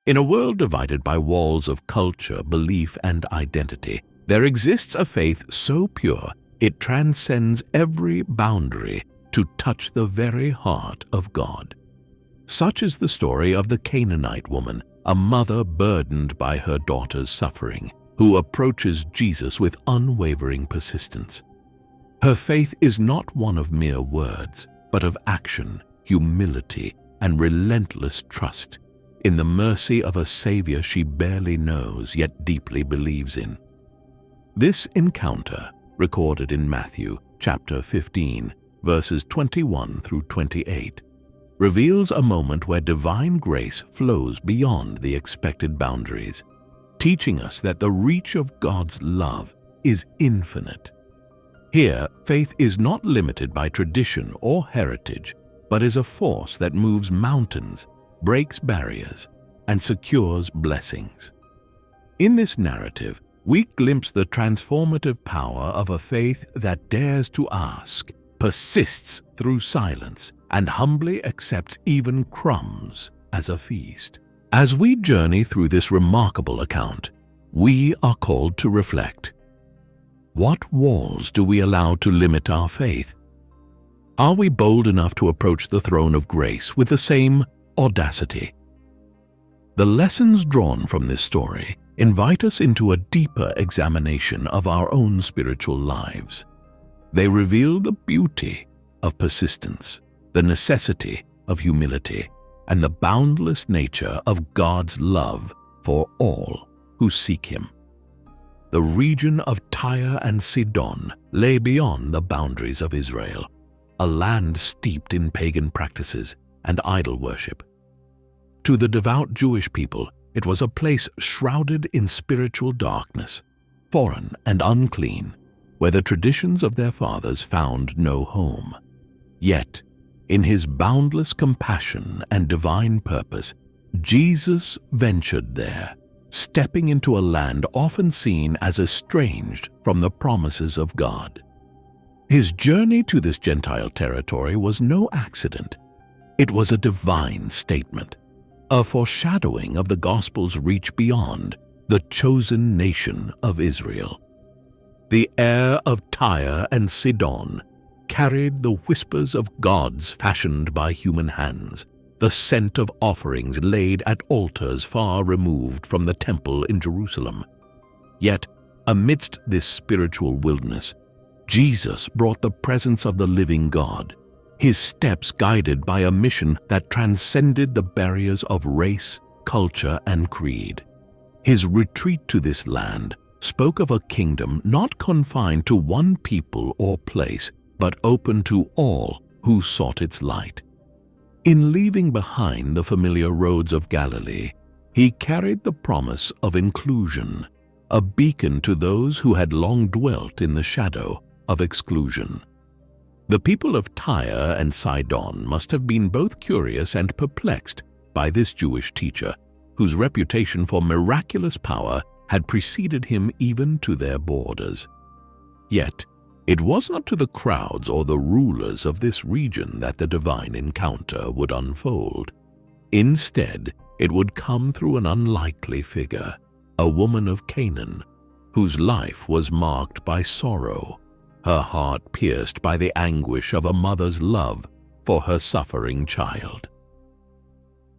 In a world divided by walls of culture, belief, and identity, there exists a faith so pure it transcends every boundary to touch the very heart of God. Such is the story of the Canaanite woman, a mother burdened by her daughter's suffering, who approaches Jesus with unwavering persistence. Her faith is not one of mere words, but of action, humility, and relentless trust in the mercy of a Savior she barely knows yet deeply believes in. This encounter, recorded in Matthew chapter 15, verses 21 through 28, reveals a moment where divine grace flows beyond the expected boundaries, teaching us that the reach of God's love is infinite. Here, faith is not limited by tradition or heritage, but is a force that moves mountains, breaks barriers, and secures blessings. In this narrative, we glimpse the transformative power of a faith that dares to ask, persists through silence, and humbly accepts even crumbs as a feast. As we journey through this remarkable account, we are called to reflect. What walls do we allow to limit our faith? Are we bold enough to approach the throne of grace with the same audacity? The lessons drawn from this story invite us into a deeper examination of our own spiritual lives. They reveal the beauty of persistence, the necessity of humility, and the boundless nature of God's love for all who seek Him. The region of Tyre and Sidon lay beyond the boundaries of Israel, a land steeped in pagan practices and idol worship. To the devout Jewish people, it was a place shrouded in spiritual darkness, foreign and unclean, where the traditions of their fathers found no home. Yet, in His boundless compassion and divine purpose, Jesus ventured there, stepping into a land often seen as estranged from the promises of God. His journey to this Gentile territory was no accident. It was a divine statement, a foreshadowing of the gospel's reach beyond the chosen nation of Israel. The air of Tyre and Sidon carried the whispers of gods fashioned by human hands, the scent of offerings laid at altars far removed from the temple in Jerusalem. Yet, amidst this spiritual wilderness, Jesus brought the presence of the living God, His steps guided by a mission that transcended the barriers of race, culture, and creed. His retreat to this land spoke of a kingdom not confined to one people or place, but open to all who sought its light. In leaving behind the familiar roads of Galilee, He carried the promise of inclusion, a beacon to those who had long dwelt in the shadow of exclusion. The people of Tyre and Sidon must have been both curious and perplexed by this Jewish teacher, whose reputation for miraculous power had preceded him even to their borders. Yet, it was not to the crowds or the rulers of this region that the divine encounter would unfold. Instead, it would come through an unlikely figure, a woman of Canaan, whose life was marked by sorrow, her heart pierced by the anguish of a mother's love for her suffering child.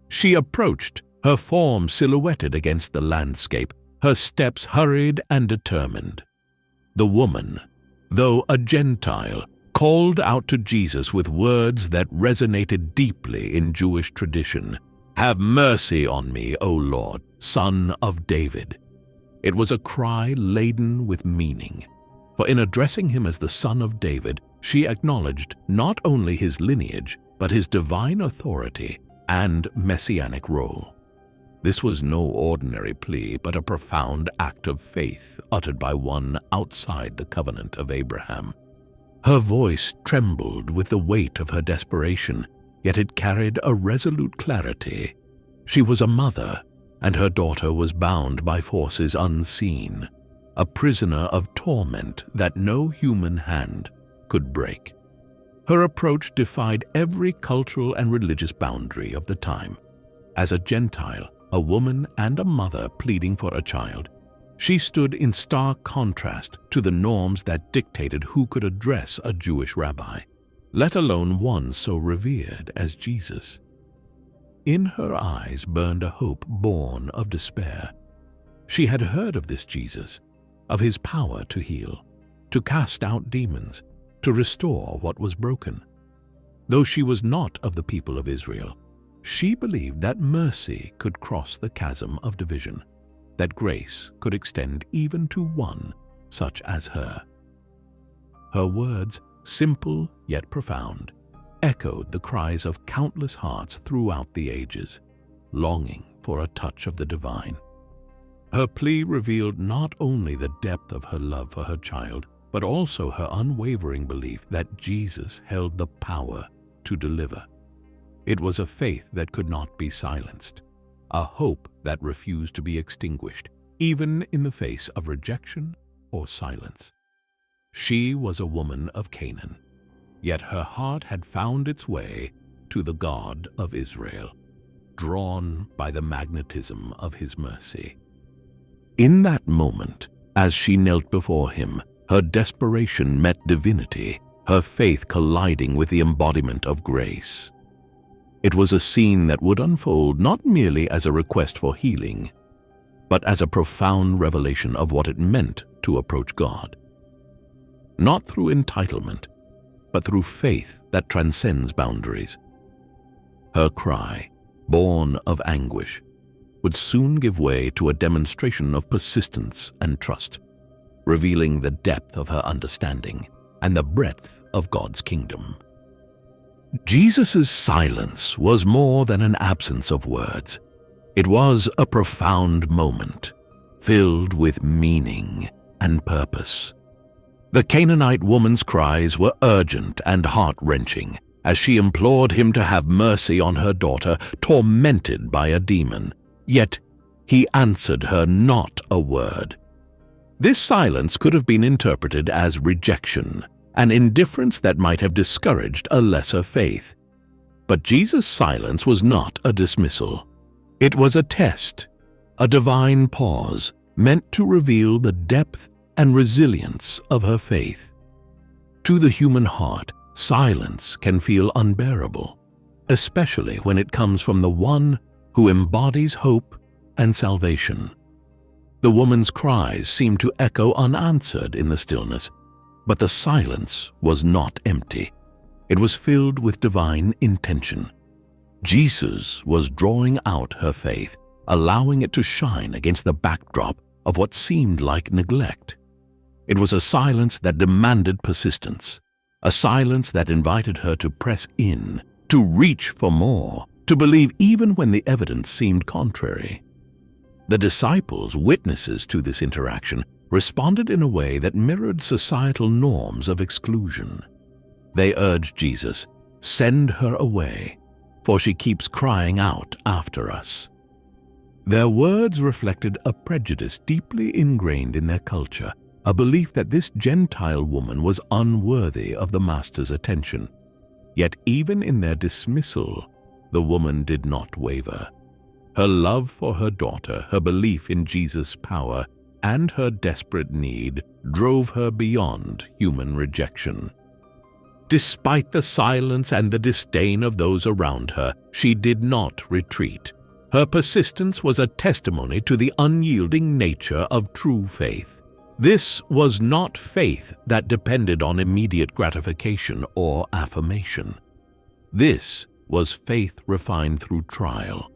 She approached, her form silhouetted against the landscape, her steps hurried and determined. The woman, though a Gentile, called out to Jesus with words that resonated deeply in Jewish tradition. "Have mercy on me, O Lord, Son of David." It was a cry laden with meaning, for in addressing Him as the Son of David, she acknowledged not only His lineage, but His divine authority and messianic role. This was no ordinary plea, but a profound act of faith uttered by one outside the covenant of Abraham. Her voice trembled with the weight of her desperation, yet it carried a resolute clarity. She was a mother, and her daughter was bound by forces unseen, a prisoner of torment that no human hand could break. Her approach defied every cultural and religious boundary of the time. As a Gentile, a woman and a mother pleading for a child, she stood in stark contrast to the norms that dictated who could address a Jewish rabbi, let alone one so revered as Jesus. In her eyes burned a hope born of despair. She had heard of this Jesus, of his power to heal, to cast out demons, to restore what was broken. Though she was not of the people of Israel, she believed that mercy could cross the chasm of division, that grace could extend even to one such as her. Her words, simple yet profound, echoed the cries of countless hearts throughout the ages, longing for a touch of the divine. Her plea revealed not only the depth of her love for her child, but also her unwavering belief that Jesus held the power to deliver. It was a faith that could not be silenced, a hope that refused to be extinguished, even in the face of rejection or silence. She was a woman of Canaan, yet her heart had found its way to the God of Israel, drawn by the magnetism of his mercy. In that moment, as she knelt before him, her desperation met divinity, her faith colliding with the embodiment of grace. It was a scene that would unfold not merely as a request for healing, but as a profound revelation of what it meant to approach God. Not through entitlement, but through faith that transcends boundaries. Her cry, born of anguish, would soon give way to a demonstration of persistence and trust, revealing the depth of her understanding and the breadth of God's kingdom. Jesus' silence was more than an absence of words. It was a profound moment, filled with meaning and purpose. The Canaanite woman's cries were urgent and heart-wrenching as she implored him to have mercy on her daughter, tormented by a demon. Yet he answered her not a word. This silence could have been interpreted as rejection, an indifference that might have discouraged a lesser faith. But Jesus' silence was not a dismissal. It was a test, a divine pause meant to reveal the depth and resilience of her faith. To the human heart, silence can feel unbearable, especially when it comes from the one who embodies hope and salvation. The woman's cries seemed to echo unanswered in the stillness, but the silence was not empty. It was filled with divine intention. Jesus was drawing out her faith, allowing it to shine against the backdrop of what seemed like neglect. It was a silence that demanded persistence, a silence that invited her to press in, to reach for more, to believe even when the evidence seemed contrary. The disciples, witnesses to this interaction, responded in a way that mirrored societal norms of exclusion. They urged Jesus, "Send her away, for she keeps crying out after us." Their words reflected a prejudice deeply ingrained in their culture, a belief that this Gentile woman was unworthy of the Master's attention. Yet even in their dismissal, the woman did not waver. Her love for her daughter, her belief in Jesus' power, and her desperate need drove her beyond human rejection. Despite the silence and the disdain of those around her, she did not retreat. Her persistence was a testimony to the unyielding nature of true faith. This was not faith that depended on immediate gratification or affirmation. This was faith refined through trial,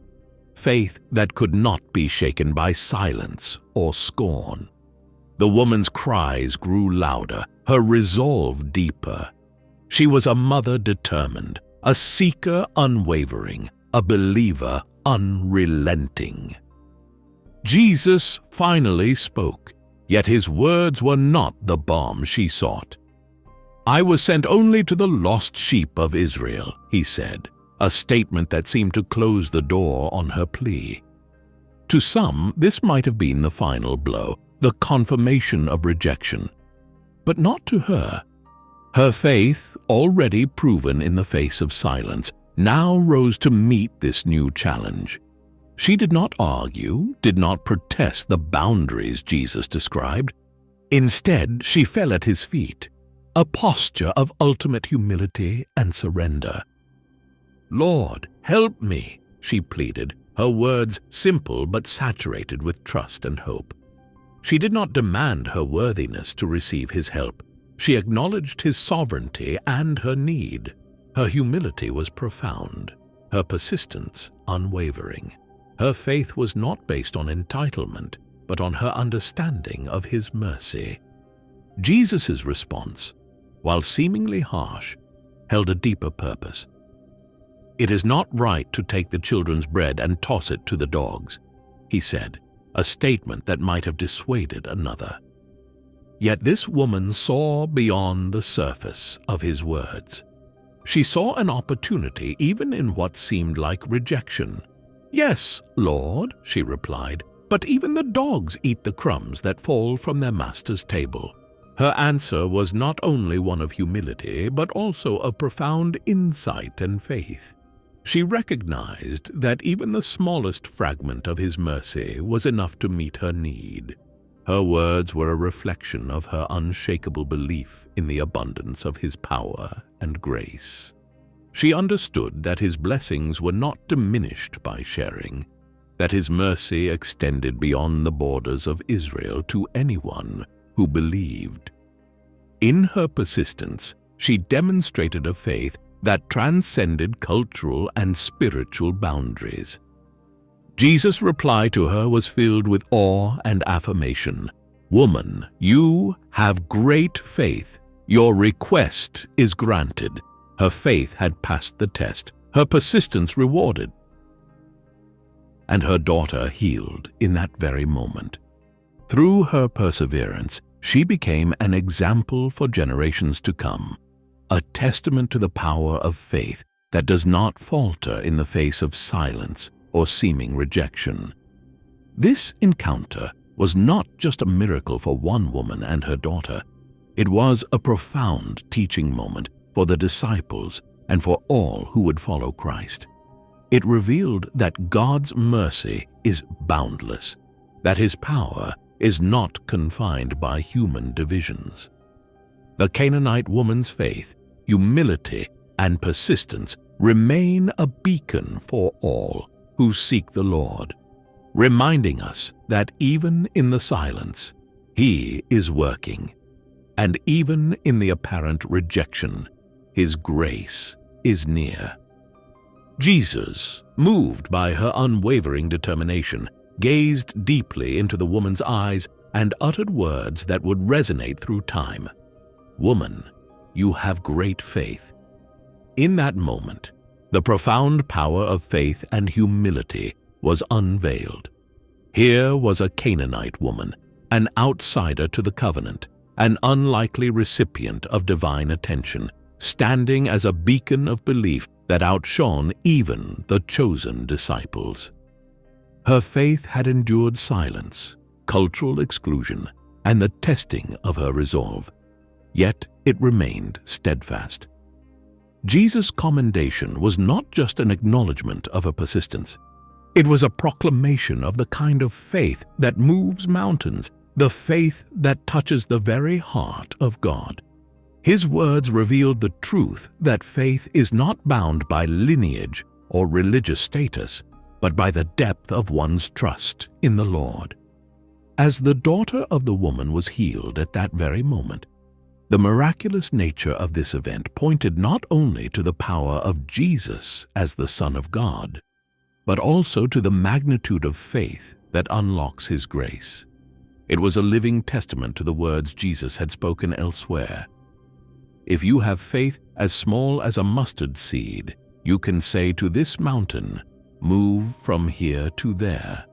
faith that could not be shaken by silence or scorn. The woman's cries grew louder, her resolve deeper. She was a mother determined, a seeker unwavering, a believer unrelenting. Jesus finally spoke, yet his words were not the balm she sought. "I was sent only to the lost sheep of Israel," he said, a statement that seemed to close the door on her plea. To some, this might have been the final blow, the confirmation of rejection. But not to her. Her faith, already proven in the face of silence, now rose to meet this new challenge. She did not argue, did not protest the boundaries Jesus described. Instead, she fell at his feet, a posture of ultimate humility and surrender. "Lord, help me," she pleaded, her words simple but saturated with trust and hope. She did not demand her worthiness to receive his help. She acknowledged his sovereignty and her need. Her humility was profound, her persistence unwavering. Her faith was not based on entitlement, but on her understanding of his mercy. Jesus' response, while seemingly harsh, held a deeper purpose. "It is not right to take the children's bread and toss it to the dogs," he said, a statement that might have dissuaded another. Yet this woman saw beyond the surface of his words. She saw an opportunity even in what seemed like rejection. "Yes, Lord," she replied, "but even the dogs eat the crumbs that fall from their master's table." Her answer was not only one of humility, but also of profound insight and faith. She recognized that even the smallest fragment of his mercy was enough to meet her need. Her words were a reflection of her unshakable belief in the abundance of his power and grace. She understood that his blessings were not diminished by sharing, that his mercy extended beyond the borders of Israel to anyone who believed. In her persistence, she demonstrated a faith that transcended cultural and spiritual boundaries. Jesus' reply to her was filled with awe and affirmation. "Woman, you have great faith. Your request is granted." Her faith had passed the test, her persistence rewarded, and her daughter healed in that very moment. Through her perseverance, she became an example for generations to come, a testament to the power of faith that does not falter in the face of silence or seeming rejection. This encounter was not just a miracle for one woman and her daughter. It was a profound teaching moment for the disciples and for all who would follow Christ. It revealed that God's mercy is boundless, that his power is not confined by human divisions. The Canaanite woman's faith, humility, and persistence remain a beacon for all who seek the Lord, reminding us that even in the silence, he is working, and even in the apparent rejection, his grace is near. Jesus, moved by her unwavering determination, gazed deeply into the woman's eyes and uttered words that would resonate through time. "Woman, you have great faith." In that moment, the profound power of faith and humility was unveiled. Here was a Canaanite woman, an outsider to the covenant, an unlikely recipient of divine attention, standing as a beacon of belief that outshone even the chosen disciples. Her faith had endured silence, cultural exclusion, and the testing of her resolve, yet it remained steadfast. Jesus' commendation was not just an acknowledgement of her persistence. It was a proclamation of the kind of faith that moves mountains, the faith that touches the very heart of God. His words revealed the truth that faith is not bound by lineage or religious status, but by the depth of one's trust in the Lord. As the daughter of the woman was healed at that very moment, the miraculous nature of this event pointed not only to the power of Jesus as the Son of God, but also to the magnitude of faith that unlocks his grace. It was a living testament to the words Jesus had spoken elsewhere. "If you have faith as small as a mustard seed, you can say to this mountain, 'Move from here to there,'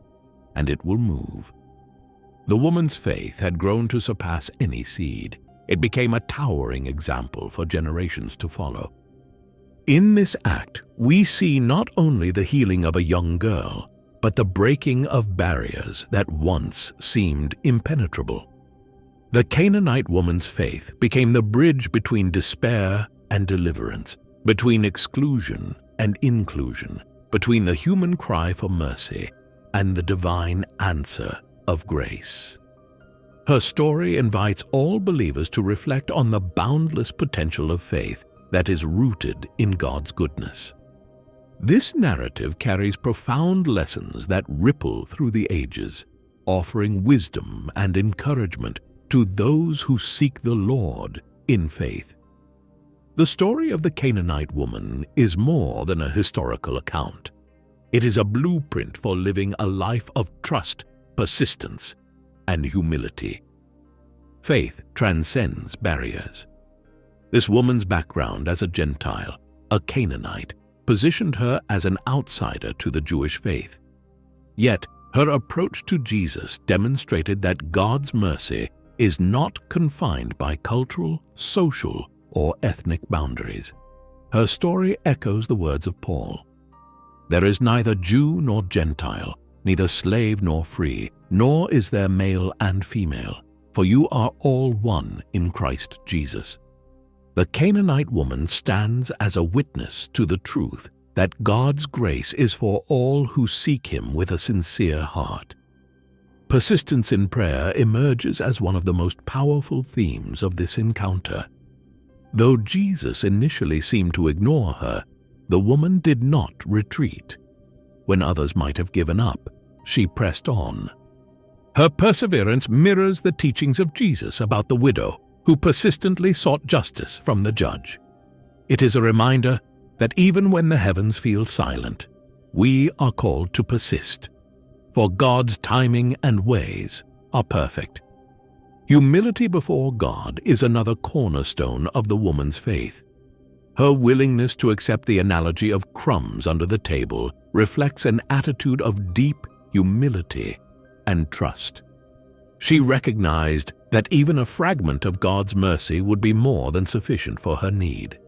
and it will move." The woman's faith had grown to surpass any seed. It became a towering example for generations to follow. In this act, we see not only the healing of a young girl, but the breaking of barriers that once seemed impenetrable. The Canaanite woman's faith became the bridge between despair and deliverance, between exclusion and inclusion. between the human cry for mercy and the divine answer of grace. Her story invites all believers to reflect on the boundless potential of faith that is rooted in God's goodness. This narrative carries profound lessons that ripple through the ages, offering wisdom and encouragement to those who seek the Lord in faith. The story of the Canaanite woman is more than a historical account. It is a blueprint for living a life of trust, persistence, and humility. Faith transcends barriers. This woman's background as a Gentile, a Canaanite, positioned her as an outsider to the Jewish faith. Yet, her approach to Jesus demonstrated that God's mercy is not confined by cultural, social, or ethnic boundaries. Her story echoes the words of Paul. There is neither Jew nor Gentile, neither slave nor free, nor is there male and female, for you are all one in Christ Jesus. The Canaanite woman stands as a witness to the truth that God's grace is for all who seek Him with a sincere heart. Persistence in prayer emerges as one of the most powerful themes of this encounter. Though Jesus initially seemed to ignore her, the woman did not retreat. When others might have given up, she pressed on. Her perseverance mirrors the teachings of Jesus about the widow who persistently sought justice from the judge. It is a reminder that even when the heavens feel silent, we are called to persist, for God's timing and ways are perfect. Humility before God is another cornerstone of the woman's faith. Her willingness to accept the analogy of crumbs under the table reflects an attitude of deep humility and trust. She recognized that even a fragment of God's mercy would be more than sufficient for her need.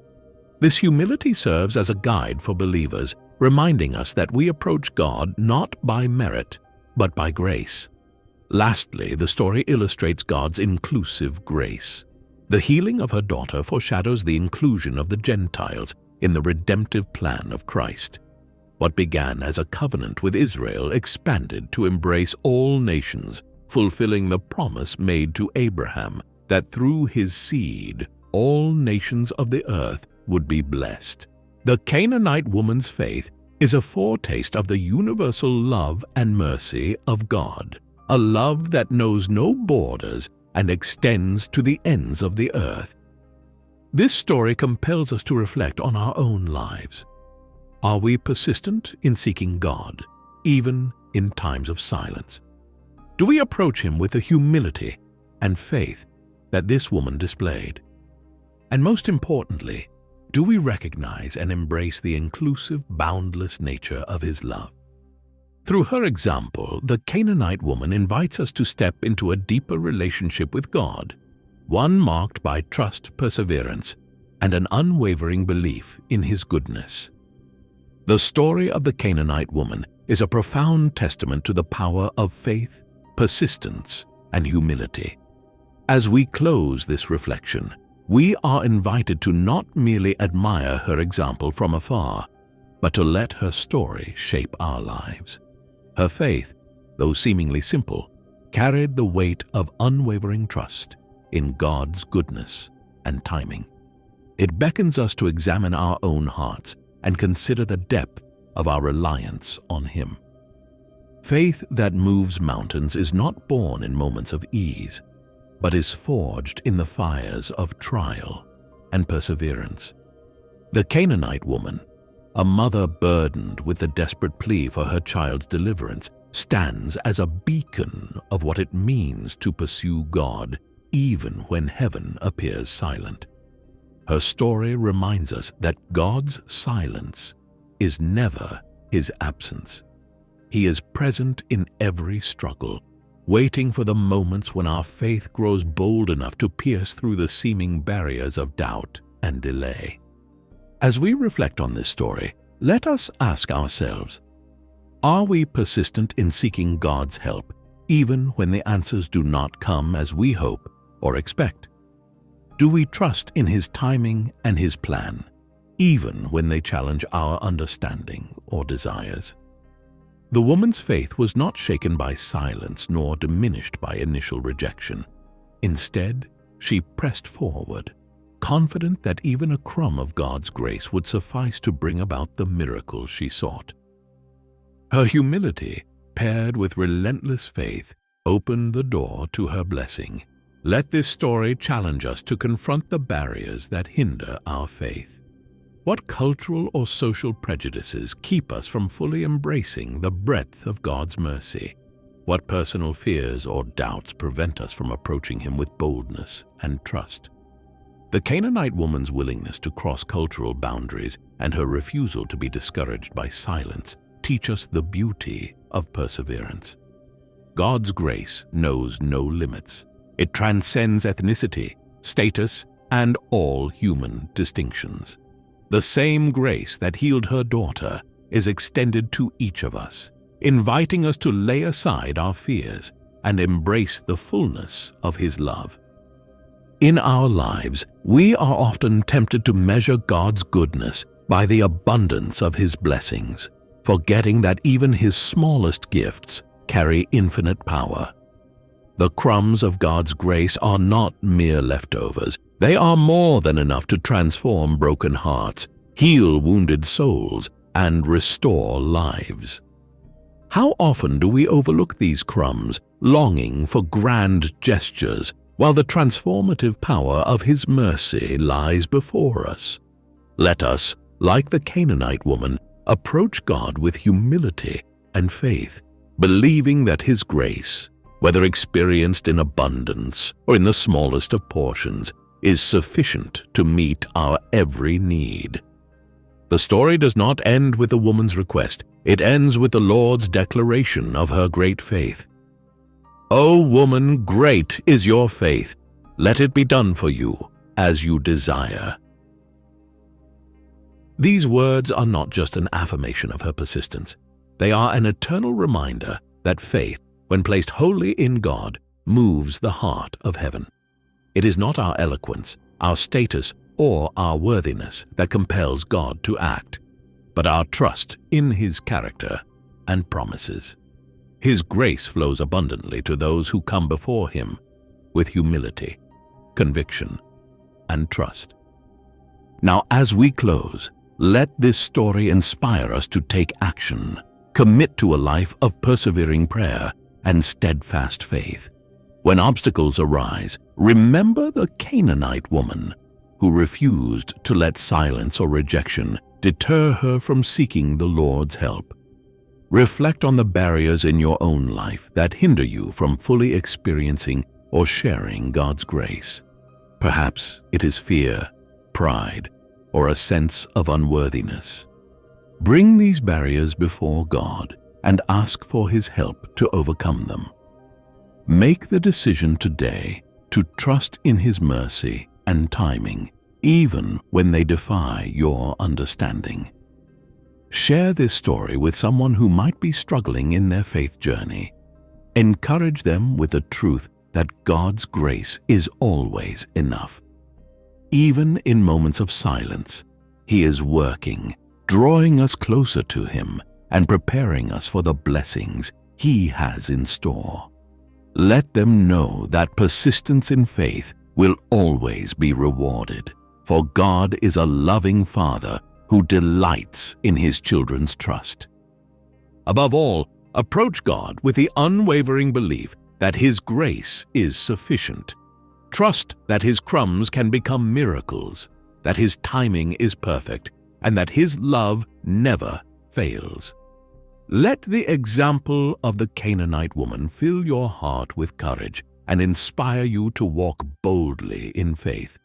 This humility serves as a guide for believers, reminding us that we approach God not by merit, but by grace. Lastly, the story illustrates God's inclusive grace. The healing of her daughter foreshadows the inclusion of the Gentiles in the redemptive plan of Christ. What began as a covenant with Israel expanded to embrace all nations, fulfilling the promise made to Abraham that through his seed all nations of the earth would be blessed. The Canaanite woman's faith is a foretaste of the universal love and mercy of God, a love that knows no borders and extends to the ends of the earth. This story compels us to reflect on our own lives. Are we persistent in seeking God, even in times of silence? Do we approach Him with the humility and faith that this woman displayed? And most importantly, do we recognize and embrace the inclusive, boundless nature of His love? Through her example, the Canaanite woman invites us to step into a deeper relationship with God, one marked by trust, perseverance, and an unwavering belief in His goodness. The story of the Canaanite woman is a profound testament to the power of faith, persistence, and humility. As we close this reflection, we are invited to not merely admire her example from afar, but to let her story shape our lives. Her faith, though seemingly simple, carried the weight of unwavering trust in God's goodness and timing. It beckons us to examine our own hearts and consider the depth of our reliance on Him. Faith that moves mountains is not born in moments of ease, but is forged in the fires of trial and perseverance. The Canaanite woman, a mother burdened with the desperate plea for her child's deliverance, stands as a beacon of what it means to pursue God even when heaven appears silent. Her story reminds us that God's silence is never His absence. He is present in every struggle, waiting for the moments when our faith grows bold enough to pierce through the seeming barriers of doubt and delay. As we reflect on this story, let us ask ourselves, are we persistent in seeking God's help, even when the answers do not come as we hope or expect? Do we trust in His timing and His plan, even when they challenge our understanding or desires. The woman's faith was not shaken by silence nor diminished by initial rejection. Instead, she pressed forward, confident that even a crumb of God's grace would suffice to bring about the miracle she sought. Her humility, paired with relentless faith, opened the door to her blessing. Let this story challenge us to confront the barriers that hinder our faith. What cultural or social prejudices keep us from fully embracing the breadth of God's mercy? What personal fears or doubts prevent us from approaching Him with boldness and trust? The Canaanite woman's willingness to cross cultural boundaries and her refusal to be discouraged by silence teach us the beauty of perseverance. God's grace knows no limits. It transcends ethnicity, status, and all human distinctions. The same grace that healed her daughter is extended to each of us, inviting us to lay aside our fears and embrace the fullness of His love. In our lives, we are often tempted to measure God's goodness by the abundance of His blessings, forgetting that even His smallest gifts carry infinite power. The crumbs of God's grace are not mere leftovers. They are more than enough to transform broken hearts, heal wounded souls, and restore lives. How often do we overlook these crumbs, longing for grand gestures, while the transformative power of His mercy lies before us? Let us, like the Canaanite woman, approach God with humility and faith, believing that His grace, whether experienced in abundance or in the smallest of portions, is sufficient to meet our every need. The story does not end with the woman's request. It ends with the Lord's declaration of her great faith. "O woman, great is your faith. Let it be done for you as you desire." These words are not just an affirmation of her persistence. They are an eternal reminder that faith, when placed wholly in God, moves the heart of heaven. It is not our eloquence, our status, or our worthiness that compels God to act, but our trust in His character and promises. His grace flows abundantly to those who come before Him with humility, conviction, and trust. Now, as we close, let this story inspire us to take action, commit to a life of persevering prayer and steadfast faith. When obstacles arise, remember the Canaanite woman who refused to let silence or rejection deter her from seeking the Lord's help. Reflect on the barriers in your own life that hinder you from fully experiencing or sharing God's grace. Perhaps it is fear, pride, or a sense of unworthiness. Bring these barriers before God and ask for His help to overcome them. Make the decision today to trust in His mercy and timing, even when they defy your understanding. Share this story with someone who might be struggling in their faith journey. Encourage them with the truth that God's grace is always enough. Even in moments of silence, He is working, drawing us closer to Him and preparing us for the blessings He has in store. Let them know that persistence in faith will always be rewarded, for God is a loving Father who delights in His children's trust. Above all, approach God with the unwavering belief that His grace is sufficient. Trust that His crumbs can become miracles, that His timing is perfect, and that His love never fails. Let the example of the Canaanite woman fill your heart with courage and inspire you to walk boldly in faith.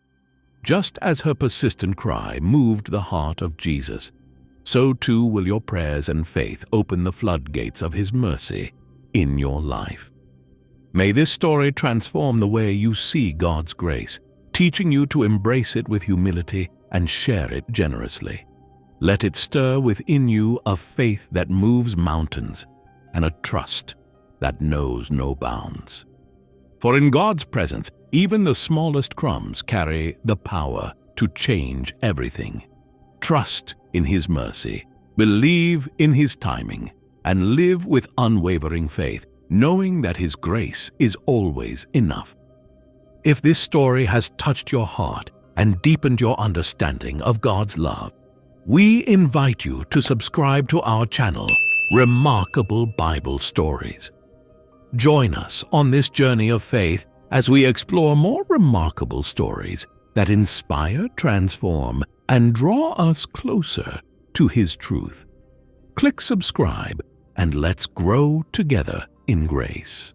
Just as her persistent cry moved the heart of Jesus, so too will your prayers and faith open the floodgates of His mercy in your life. May this story transform the way you see God's grace, teaching you to embrace it with humility and share it generously. Let it stir within you a faith that moves mountains and a trust that knows no bounds. For in God's presence, even the smallest crumbs carry the power to change everything. Trust in His mercy, believe in His timing, and live with unwavering faith, knowing that His grace is always enough. If this story has touched your heart and deepened your understanding of God's love, we invite you to subscribe to our channel, Remarkable Bible Stories. Join us on this journey of faith as we explore more remarkable stories that inspire, transform, and draw us closer to His truth. Click subscribe and let's grow together in grace.